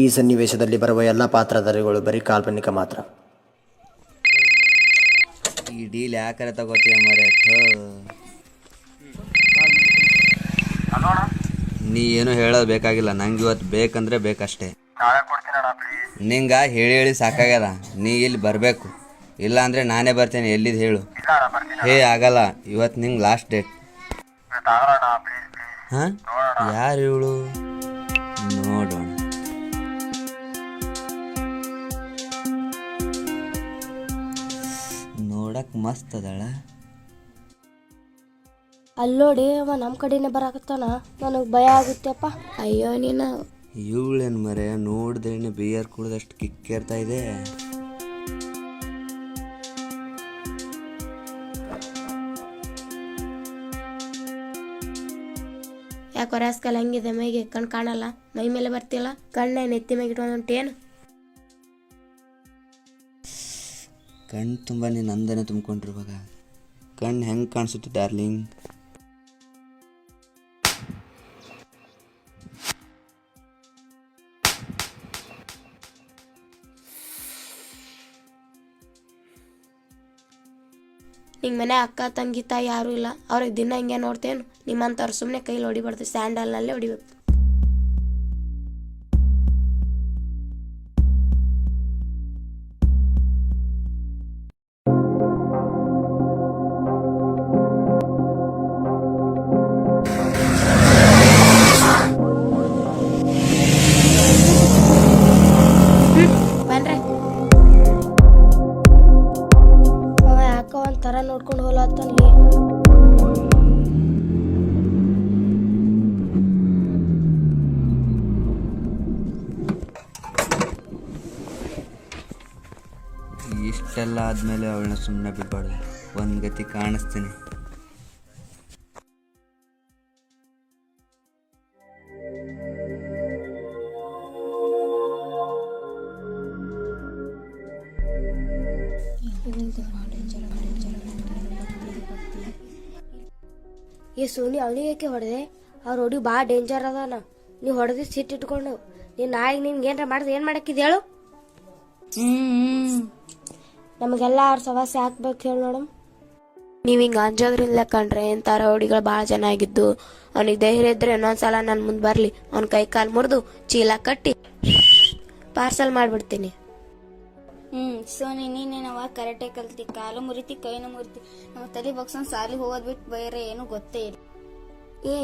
ಈ ಸನ್ನಿವೇಶದಲ್ಲಿ ಬರುವ ಎಲ್ಲ ಪಾತ್ರಧಾರಿಗಳು ಬರೀ ಕಾಲ್ಪನಿಕ ಮಾತ್ರ. ಈ ಡೀಲ್ ಯಾಕರೆ ತಗೋತೀಯ ಮರೆ? ನೀ ಏನು ಹೇಳೋದು ಬೇಕಾಗಿಲ್ಲ, ನಂಗೆ ಇವತ್ತು ಬೇಕಂದ್ರೆ ಬೇಕಷ್ಟೇ. ನಿಂಗೆ ಹೇಳಿ ಹೇಳಿ ಸಾಕಾಗ್ಯದ, ನೀ ಇಲ್ಲಿ ಬರಬೇಕು, ಇಲ್ಲ ಅಂದರೆ ನಾನೇ ಬರ್ತೇನೆ. ಎಲ್ಲಿದ್ದು ಹೇಳು? ಆಗಲ್ಲ, ಇವತ್ತು ನಿಂಗೆ ಲಾಸ್ಟ್ ಡೇಟ್. ಹಾಂ, ಯಾರು ಇವಳು? ನೋಡೋಣ. ನೋಡಕ್ ಮಸ್ತ್ ಅದಳ. ಅಲ್ಲೋಡಿ, ಅವ ನಮ್ಮ ಕಡೆನೇ ಬರಾಕತ್ತಾನ, ನನಗೆ ಭಯ ಆಗುತ್ತೆಪ್ಪ. ಅಯ್ಯೋ ನೀನು. ಇವಳೇನು ಮರೆ, ನೋಡ್ದೇನೆ ಬಿಯರ್ ಕುಡ್ದಷ್ಟು ಕಿಕ್ಕೇರ್ತಾ ಇದೆ. ಯಾಕೋ ರಾಸ್ಕಲ್ ಹಂಗಿದೆ, ಮೈಗೆ ಕಣ್ ಕಾಣಲ್ಲ, ಮೈ ಮೇಲೆ ಬರ್ತಿಲ್ಲ, ಕಣ್ಣೆ ನೆತ್ತಿ ಮೇಲೆ ಇಟ್ಕೊಂಡೇನು? ಕಣ್ಣು ತುಂಬ ನೀನು ಅಂದನೆ ತುಂಬ್ಕೊಂಡಿರುವಾಗ ಕಣ್ಣು ಹೆಂಗೆ ಕಾಣಿಸುತ್ತೆ ಡಾರ್ಲಿಂಗ್? ನಿಂಗೆ ಮನೆ ಅಕ್ಕ ತಂಗಿ ತಾಯಿ ಯಾರೂ ಇಲ್ಲ, ಅವ್ರಿಗೆ ದಿನ ಹಿಂಗೆ ನೋಡ್ತೇನು? ನಿಮ್ಮಂಥವ್ರು ಸುಮ್ಮನೆ ಕೈಲಿ ಹೊಡಿಬಾರ್ದು, ಸ್ಯಾಂಡಲ್ನಲ್ಲೇ ಹೊಡಿಬೇಕು. ಬನ್ರಿ, ಅವ ಯಾಕ ಒಂಥರ ನೋಡ್ಕೊಂಡು ಹೋಲತ್ತನ್ಲಿ. ಇಷ್ಟೆಲ್ಲ ಆದಮೇಲೆ ಅವಳನ್ನ ಸುಮ್ಮನೆ ಬಿಡಬಾರ್ದು, ಒಂದು ಗತಿ ಕಾಣಿಸ್ತೀನಿ. ಏ ಸೋನಿ, ಅವನಿಗೆ ಯಾಕೆ ಹೊಡೆದೆ? ಅವ್ರು ಹೊಡಿ ಭಾಳ ಡೇಂಜರ್ ಅದಾನ. ನೀವು ಹೊಡೆದು ಸಿಟ್ಟು ಇಟ್ಕೊಂಡು ನೀನು ನಾಳೆಗೆ ನಿನ್ಗೆ ಏನಾರ ಮಾಡಿದ್ರೆ ಏನು ಮಾಡಕ್ಕಿದ್ ಹೇಳು? ನಮಗೆಲ್ಲ ಅವ್ರ ಸವಾಸೆ ಹಾಕ್ಬೇಕು ಹೇಳಿ ನೋಡಮ್. ನೀವು ಹಿಂಗೆ ಅಂಜೋದ್ರಿಂದ ಕಂಡ್ರೆ ಇಂಥ ರೌಡಿಗಳು ಭಾಳ ಜನ ಆಗಿದ್ದು. ಅವ್ನಿಗೆ ಧೈರ್ಯ ಇದ್ರೆ ಇನ್ನೊಂದ್ಸಲ ನನ್ನ ಮುಂದೆ ಬರಲಿ, ಅವ್ನ ಕೈ ಕಾಲು ಮುರಿದು ಚೀಲ ಕಟ್ಟಿ ಪಾರ್ಸಲ್ ಮಾಡಿಬಿಡ್ತೀನಿ. ಸೋನಿ, ನೀನೇನವ ಕರೆಕ್ಟೇ ಕಲ್ತಿ, ಕಾಲು ಮುರಿತಿ ಕೈನು ಮುರಿತಿ, ನಾವು ತಲೆ ಬಗ್ಸೊಂದು ಸಾಲಿ ಹೋಗೋದ್ ಬಿಟ್ಟು ಬೇರೆ ಏನು ಗೊತ್ತೇ ಇಲ್ಲ.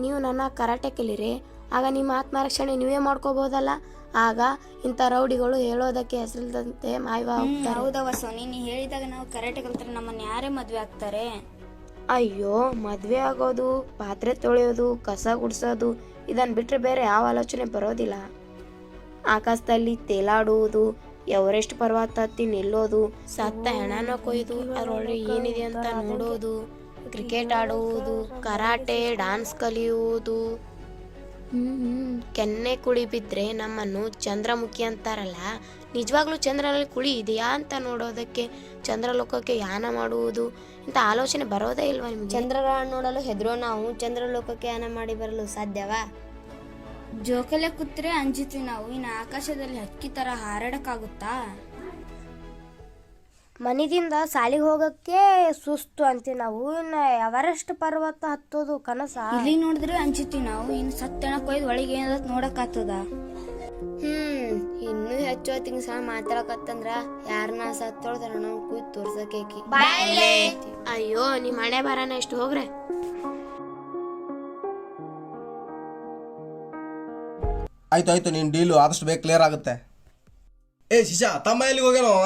ನೀವು ನನ್ನ ಕರಾಟೆ ಕಲೀರಿ, ಆಗ ನಿಮ್ಮ ಆತ್ಮರಕ್ಷಣೆ ನೀವೇ ಮಾಡ್ಕೋಬಹುದಲ್ಲ. ಆಗ ಇಂಥ ರೌಡಿಗಳು ಹೇಳೋದಕ್ಕೆ ಹೆಸರಿಲ್ಲದಂತೆ ಮಾಯವ ಹೋಗ್ತಾರೆ. ಹೌದವ ಸೋನಿ, ನೀ ಹೇಳಿದಾಗ ನಾವು ಕರಾಟೆ ಕಲ್ತಾರೆ ನಮ್ಮನ್ನ ಯಾರೇ ಮದ್ವೆ ಆಗ್ತಾರೆ? ಅಯ್ಯೋ, ಮದ್ವೆ ಆಗೋದು, ಪಾತ್ರೆ ತೊಳೆಯೋದು, ಕಸ ಗುಡಿಸೋದು, ಇದನ್ನ ಬಿಟ್ರೆ ಬೇರೆ ಯಾವ ಆಲೋಚನೆ ಬರೋದಿಲ್ಲ. ಆಕಾಶದಲ್ಲಿ ತೇಲಾಡುವುದು, ಎವರೆಸ್ಟ್ ಪರ್ವತ ಹತ್ತಿ ನಿಲ್ಲೋದು, ಸತ್ತ ಹೆಣನ ಕೊಯ್ದು ಅದರೊಳಗೆ ಏನಿದೆ ಅಂತ ನೋಡೋದು, ಕ್ರಿಕೆಟ್ ಆಡುವುದು, ಕರಾಟೆ, ಡಾನ್ಸ್ ಕಲಿಯುವುದು, ಕೆನ್ನೆ ಕುಳಿ ಬಿದ್ದರೆ ನಮ್ಮನ್ನು ಚಂದ್ರಮುಖಿ ಅಂತಾರಲ್ಲ, ನಿಜವಾಗ್ಲೂ ಚಂದ್ರನಲ್ಲಿ ಕುಳಿ ಇದೆಯಾ ಅಂತ ನೋಡೋದಕ್ಕೆ ಚಂದ್ರಲೋಕಕ್ಕೆ ಯಾನ ಮಾಡುವುದು, ಇಂಥ ಆಲೋಚನೆ ಬರೋದೇ ಇಲ್ವಾ ನಿಮ್ಗೆ? ಚಂದ್ರಗ್ರಹಣ ನೋಡಲು ಹೆದರೋ ನಾವು ಚಂದ್ರಲೋಕಕ್ಕೆ ಯಾನ ಮಾಡಿ ಬರಲು ಸಾಧ್ಯವಾ? ಜೋಕಲೆ ಕೂತ್ರೆ ಅಂಜಿತೀವಿ ನಾವು, ಇನ್ನು ಆಕಾಶದಲ್ಲಿ ಹಕ್ಕಿ ತರ ಹಾರಾಡಕ್ಕಾಗುತ್ತಾ? ಮನೆದಿಂದ ಸಾಲಿಗೆ ಹೋಗಕ್ಕೆ ಸುಸ್ತು ಅಂತೀವಿ ನಾವು, ಇನ್ನು ಎವರೆಸ್ಟ್ ಪರ್ವತ ಹತ್ತೋದು ಕನಸ? ಇಲ್ಲಿ ನೋಡಿದ್ರೆ ಅಂಜಿತೀವಿ ನಾವು, ಇನ್ನು ಸತ್ತಣ ಕೊಯ್ದು ಒಳಗೆ ಏನಾದ ನೋಡಕ್ ಆಗ್ತದ? ಇನ್ನೂ ಹೆಚ್ಚು ಹೊತ್ತಿಗೆ ಸಹ ಮಾತಾಡಕತ್ತಂದ್ರ ಯಾರನ್ನ ಸತ್ತೋಳ್ತಾರ ನಾವು ಕೂತ್ ತೋರ್ಸಕೇಕಿ. ಅಯ್ಯೋ, ನಿಮ್ಮ ಹಣೆ ಬರನ ಎಷ್ಟು ಹೋಗ್ರೆ. ಆಯ್ತು, ನೀನು ಡೀಲು ಆದಷ್ಟು ಬೇಗ ಕ್ಲಿಯರ್ ಆಗುತ್ತೆ. ಶಿಶಾ, ತಮ್ಮ ಎಲ್ಲಿಗೆ ಹೋಗ್ಯಾನವ?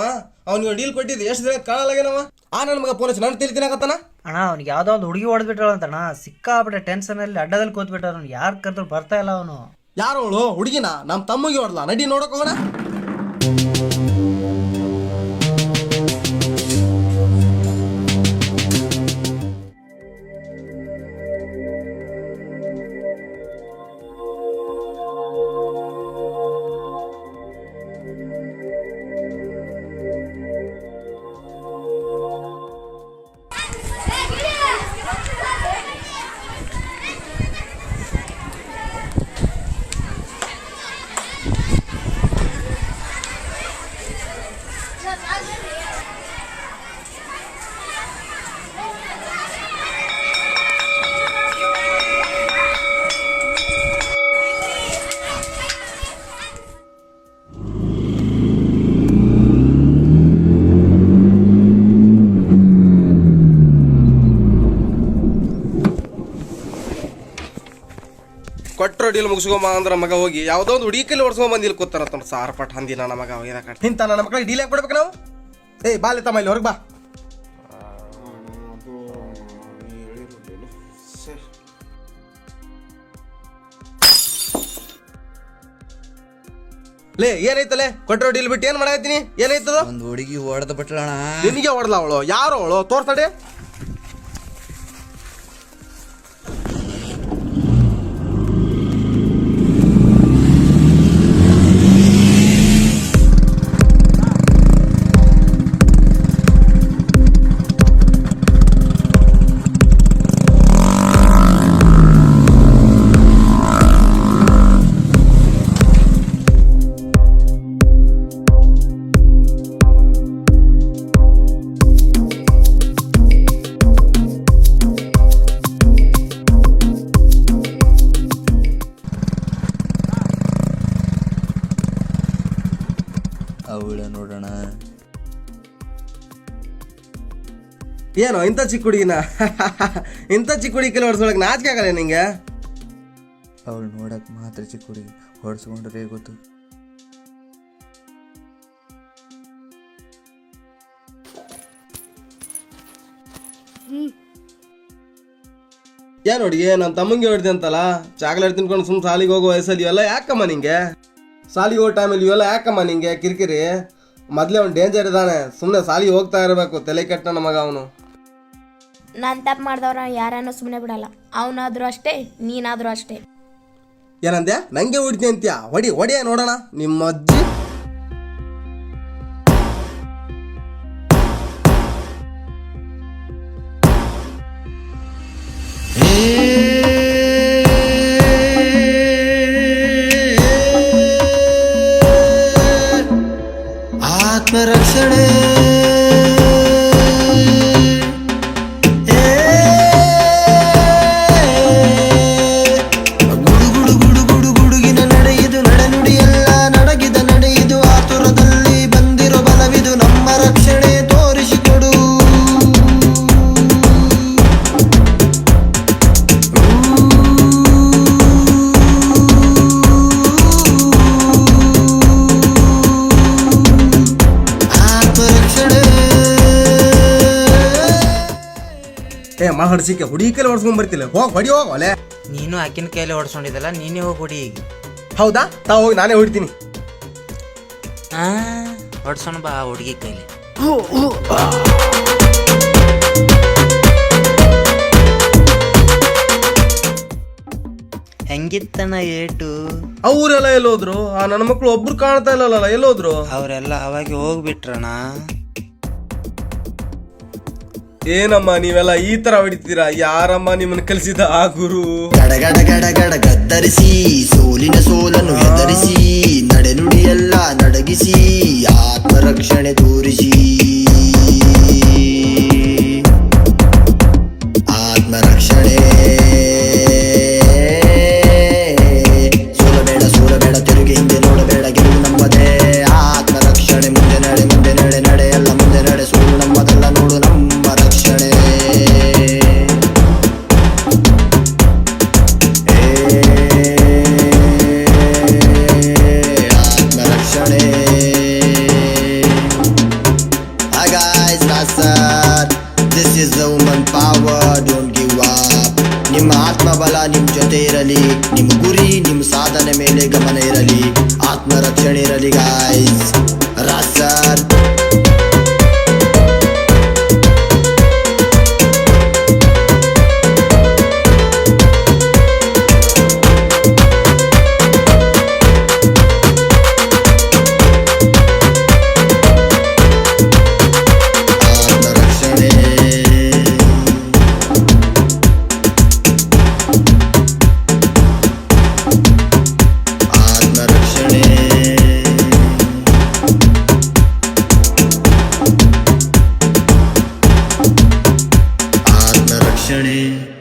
ಅವ್ನಿಗೆ ಡೀಲ್ ಕೊಟ್ಟಿದ್ದು ಎಷ್ಟು ದಿನ ಕಾಣಲಾಗ್ಯಾನವ? ನನ್ನ ಮಗ ಫೋನ್ ಹಚ್ಚಿ ನಾನು ತಿಳ್ತಿನಾಗತ್ತಾನ. ಅಣ್ಣ, ಅವ್ನಿಗೆ ಯಾವುದೋ ಒಂದು ಹುಡುಗಿ ಹೊಡೆದ್ಬಿಟ್ಟಾಳಂತಣ್ಣ, ಸಿಕ್ಕಾಬಿಟ್ಟೆ ಟೆನ್ಷನಲ್ಲಿ ಅಡ್ಡದಲ್ಲಿ ಕೂತ್ಬಿಟ್ಟ. ಅವ್ನು ಯಾರು ಕರೆದ್ರು ಬರ್ತಾ ಇಲ್ಲ ಅವನು. ಯಾರು ಅವಳು? ಹುಡುಗಿನ ನಮ್ಮ ತಮ್ಮಗೆ ಹೊಡ್ಲಾ? ನಡಿ ನೋಡಕ್ ಹೋಗೋಣ. ಕೊಟ್ಟರು ಡೀಲ್ ಮುಗಿಸ್ಕೊಂಬ ಅಂದ್ರೆ ಮಗ ಹೋಗಿ ಯಾವುದೋ ಒಂದು ಹುಡುಗಿಕಲ್ಲಿ ಓಡಿಸ್ಕೊಂಡ್ ಬಂದು ಇಲ್ಲಿ ಕೂತಾರ ತೊಂಡು ಸಾರ್ ಪಟ್ ಹಂದಿ ನನ್ನ ಮಗ ಇಂಥ ನನ್ನ ಮಕ್ಕಳಿಗೆ ಡೀಲ್ ಯಾಕೆ ಕೊಡ್ಬೇಕು ನಾವು? ಏಯ್ ಬಾಲಿ ತಮ್ಮ ಇಲ್ಲಿ ಹೊರಗೆ ಬಾ. ಲೇ ಏನೈತಲೆ ಕೊಟ್ಟರು ಡೀಲ್ ಬಿಟ್ಟು ಏನ್ ಮಾಡಾಯ್ತೀನಿ? ಏನೈತದ? ಒಂದು ಹುಡುಗಿ ಹೊಡೆದ ಬಿಟ್ಲಣ್ಣ. ನಿನಗೆ ಹೊಡೆದ ಅವಳು? ಯಾರು ಅವಳು? ತೋರ್ಸಡೆ. ಅವಳ ನೋಡೋಣ. ಏನೋ ಇಂಥ ಚಿಕ್ಕ ಹುಡುಗಿನ ಇಂಥ ಚಿಕ್ಕ ಹುಡುಗಿ ಕೆಲ ಹೊಡ್ಸೊಳಗೆ ನಾಚಿಕೆ ಆಗಲ್ಲ ನಿಂಗೆ? ಅವಳು ನೋಡಕ್ ಮಾತ್ರ ಚಿಕ್ಕ ಹುಡುಗಿ, ಹೊಡ್ಸ್ಕೊಂಡ್ರೆ ಗೊತ್ತು. ಏನ್ ಹುಡುಗಿ ನನ್ನ ತಮ್ಮಂಗೆ ಹೊಡ್ದೆ ಅಂತಲ್ಲ, ಚಾಕ್ಲೇಟ್ ತಿನ್ಕೊಂಡು ಸುಮ್ ಸಾಲಿಗೆ ಹೋಗೋ ವಯಸ್ಸಲ್ಲಿ ಇವೆಲ್ಲ ಯಾಕಮ್ಮ ನಿಂಗೆ? ಸಾಲಿಗೆ ಹೋಗೋ ಟೈಮಲ್ಲಿ ಇವೆಲ್ಲ ಯಾಕಮ್ಮ ನಿಂಗೆ ಕಿರಿಕಿರಿ? ಮೊದಲೇ ಅವ್ನು ಡೇಂಜರ್ ಇದ್ದಾನೆ, ಸುಮ್ಮನೆ ಸಾಲಿಗೆ ಹೋಗ್ತಾ ಇರಬೇಕು. ತಲೆ ಕೆಟ್ಟ ನನ್ನ ಮಗ ಅವನು. ನಾನು ತಪ್ಪು ಮಾಡಿದವ್ರ ಯಾರನ್ನೂ ಸುಮ್ಮನೆ ಬಿಡಲ್ಲ. ಅವನಾದ್ರೂ ಅಷ್ಟೇ, ನೀನಾದ್ರೂ ಅಷ್ಟೇ. ಏನಂದ್ಯಾ? ನಂಗೆ ಹೊಡಿತೀನಿ ಅಂತ್ಯಾ? ಹೊಡಿಯ ನೋಡೋಣ ನಿಮ್ಮ ಅಜ್ಜಿ. ಆತ್ಮರಕ್ಷಣೆ ಗುಡು ಗುಡು ಗುಡು ಗುಡು ಗುಡುಗಿನ ನಡೆಯಿದು, ನಡೆನುಡಿಯೆಲ್ಲ ನಡಗಿದ ನಡೆಯಿದು, ಆತುರದಲ್ಲಿ ಬಂದಿರೋ ಬಲವಿದು, ನಮ್ಮ ರಕ್ಷಣೆ ತೋರಿಸಿಕೊಡು. ಏ ಮಾ ಹಡ್ಸಿಕೆ ಹುಡುಗಿ ಕೈಲಿ ಹೊಡ್ಸ್ಕೊಂಡ್ ಬರ್ತಿಲ್ಲ. ಹೊಡಿ ಹೋಗಲೆ. ನೀನು ಆಕಿನ ಕೈಯಲ್ಲಿ ಹೊಡ್ಸ್ಕೊಂಡಿದ್ದಲ್ಲ, ನೀನೇ ಹೋಗಿ ಹೊಡಿ ಈಗ. ಹೌದಾ? ತಾವು ಹೋಗಿ ನಾನೇ ಹೊಡಿತೀನಿ. ಹೊಡ್ಸೋಣ ಬಾ ಹುಡುಗಿ ಕೈಲಿ. ಹೆಂಗಿತ್ತನ ಏಟು? ಅವರೆಲ್ಲ ಎಲ್ಲೋದ್ರು? ಆ ನನ್ನ ಮಕ್ಕಳು ಒಬ್ರು ಕಾಣ್ತಾ ಇಲ್ಲಲ್ಲ, ಎಲ್ಲೋದ್ರು? ಅವರೆಲ್ಲ ಅವಾಗ ಹೋಗ್ಬಿಟ್ರಣ. ಏನಮ್ಮ ನೀವೆಲ್ಲ ಈ ತರ ಹೊಡಿತೀರಾ? ಯಾರಮ್ಮ ನಿಮ್ಮನ್ನ ಕಲಿಸಿದ ಆ ಗುರು? ಗಡಗಡ ಗಡಗಡ ಗದ್ದರಿಸಿ, ಸೋಲಿನ ಸೋಲನ್ನು ಹೆದರಿಸಿ, ನಡೆನುಡಿಯೆಲ್ಲ ನಡಗಿಸಿ, ಆತ್ಮರಕ್ಷಣೆ ತೋರಿಸಿ. ಆತ್ಮರಕ್ಷಣೆ ಸೋಲಬೇಡ ಸೋಲಬೇಡ, ತಿರುಗಿ ಹಿಂದೆ ನೋಡಬೇಡ, ಗೆಲುವು ನಮ್ಮದೇ. ಆತ್ಮರಕ್ಷಣೆ ಮುಂದೆ ನಡೆ, ಮುಂದೆ ನಡೆ, ನಡೆ ಎಲ್ಲ ಮುಂದೆ ನಡೆ, ಸೋಲು ನಮ್ಮದಲ್ಲ ನೋಡು ನಮ್ಮ ರಕ್ಷಣೆ. ಆತ್ಮರಕ್ಷಣೆ. Hi guys, Nasser. This is the woman power, don't give up. ನಿಮ್ಮ ಆತ್ಮಬಲ ನಿಮ್ಮ ಜೊತೆ ಇರಲಿ, ನಿಮ್ಮ ಗುರಿ ನಿಮ್ಮ ಸಾಧನೆ ಮೇಲೆ ಗಮನ ಇರಲಿ, ಆತ್ಮರಕ್ಷಣೆ ಇರಲಿ ಗಾಯ್ಸ್. ರಾಸರ್ ಆತ್ಮರಕ್ಷಣೆ.